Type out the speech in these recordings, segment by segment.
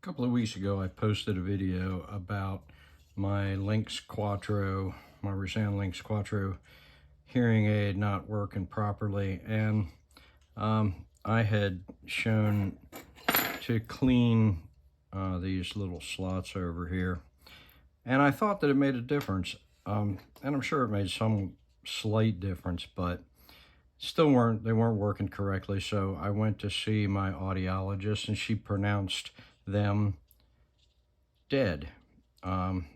couple of weeks ago, I posted a video about my Linx Quattro, my Resound Linx Quattro hearing aid not working properly, and I had shown to clean these little slots over here, and I thought that it made a difference, and I'm sure it made some slight difference, but still they weren't working correctly. So I went to see my audiologist, and she pronounced them dead. And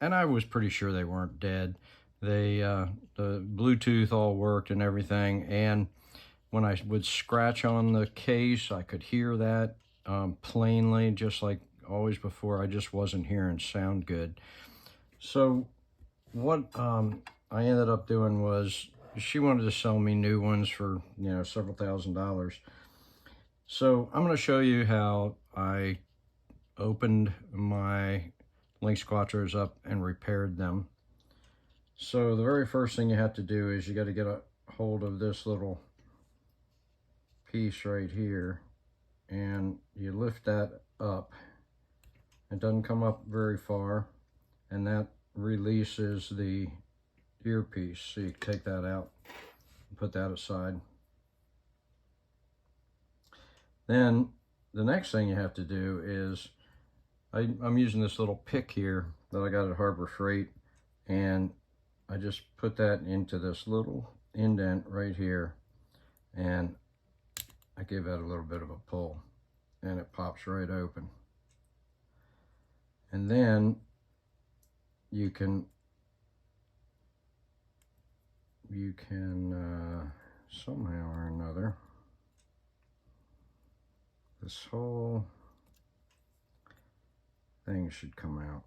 I was pretty sure they weren't dead. The Bluetooth all worked and everything, and when I would scratch on the case, I could hear that plainly, just like always before. I just wasn't hearing sound good. So what I ended up doing was, she wanted to sell me new ones for, several $1,000s. So I'm going to show you how I opened my Linx Quattros up and repaired them. So the very first thing you have to do is you got to get a hold of this little piece right here, and you lift that up. It doesn't come up very far, and that releases the earpiece. So you can take that out and put that aside. Then the next thing you have to do is, I'm using this little pick here that I got at Harbor Freight, and I just put that into this little indent right here, and I give that a little bit of a pull, and it pops right open. And then you can somehow or another, this whole thing should come out.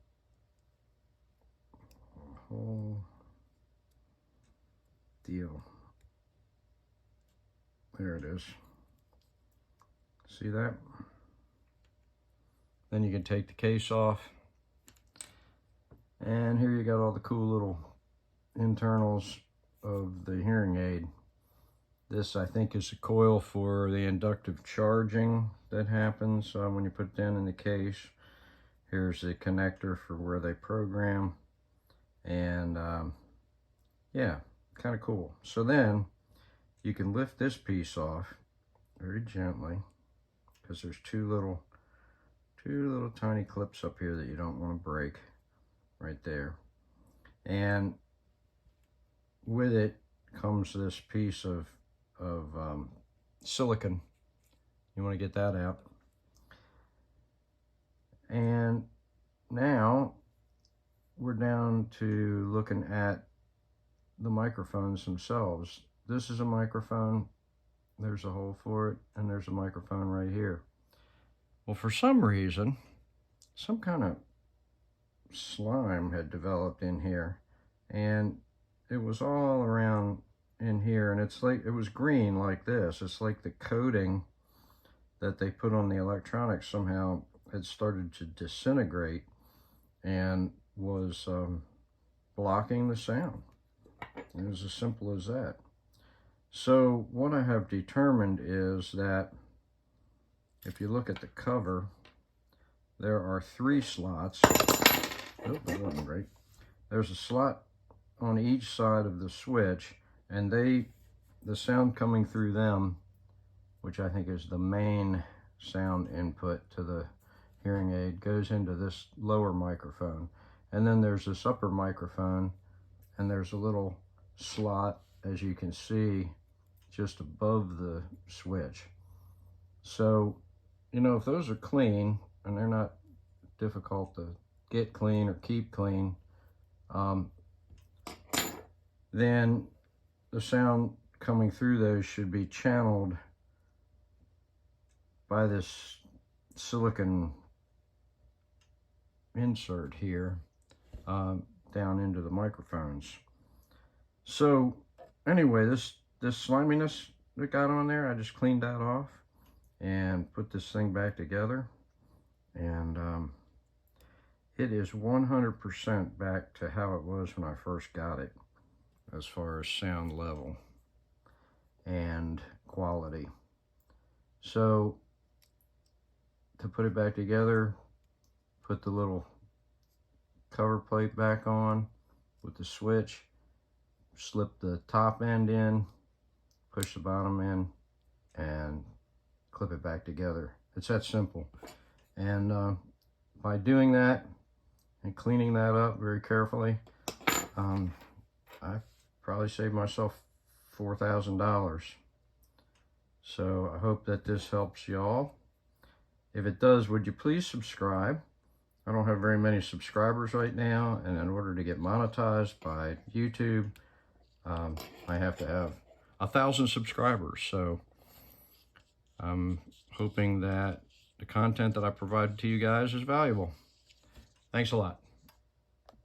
The whole deal. There it is. See that? Then you can take the case off. And here you got all the cool little internals of the hearing aid. This, I think, is a coil for the inductive charging that happens when you put it down in the case. Here's the connector for where they program. And yeah, kind of cool. So then you can lift this piece off very gently, because there's two little tiny clips up here that you don't want to break right there. And with it comes this piece of silicone. You want to get that out. And now we're down to looking at the microphones themselves. This is a microphone. There's a hole for it, and there's a microphone right here. Well, for some reason, some kind of slime had developed in here, and it was all around in here, and it's like, it was green like this. It's like the coating that they put on the electronics somehow had started to disintegrate and was blocking the sound. It was as simple as that. So what I have determined is that if you look at the cover, there are 3 slots. Oh, that wasn't right. There's a slot on each side of the switch, and the sound coming through them, which I think is the main sound input to the hearing aid, goes into this lower microphone. And then there's this upper microphone, and there's a little slot, as you can see, just above the switch. So, if those are clean, and they're not difficult to get clean or keep clean, then the sound coming through those should be channeled by this silicone insert here down into the microphones. So anyway, this sliminess that got on there, I just cleaned that off and put this thing back together, and it is 100% back to how it was when I first got it, as far as sound level and quality. So to put it back together, put the little cover plate back on with the switch, slip the top end in, push the bottom in, and clip it back together. It's that simple. And by doing that and cleaning that up very carefully, I probably saved myself $4,000. So I hope that this helps y'all. If it does, would you please subscribe? I don't have very many subscribers right now, and in order to get monetized by YouTube, I have to have 1,000 subscribers. So I'm hoping that the content that I provided to you guys is valuable. Thanks a lot.